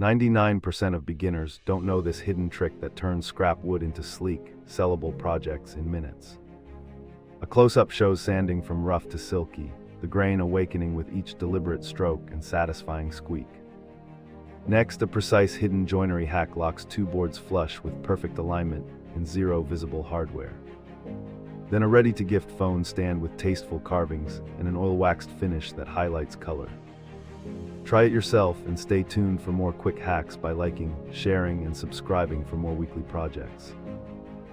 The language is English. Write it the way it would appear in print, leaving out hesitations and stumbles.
99% of beginners don't know this hidden trick that turns scrap wood into sleek, sellable projects in minutes. A close-up shows sanding from rough to silky, the grain awakening with each deliberate stroke and satisfying squeak. Next, a precise hidden joinery hack locks two boards flush with perfect alignment and zero visible hardware. Then a ready-to-gift phone stand with tasteful carvings and an oil-waxed finish that highlights color. Try it yourself and stay tuned for more quick hacks by liking, sharing, and subscribing for more weekly projects.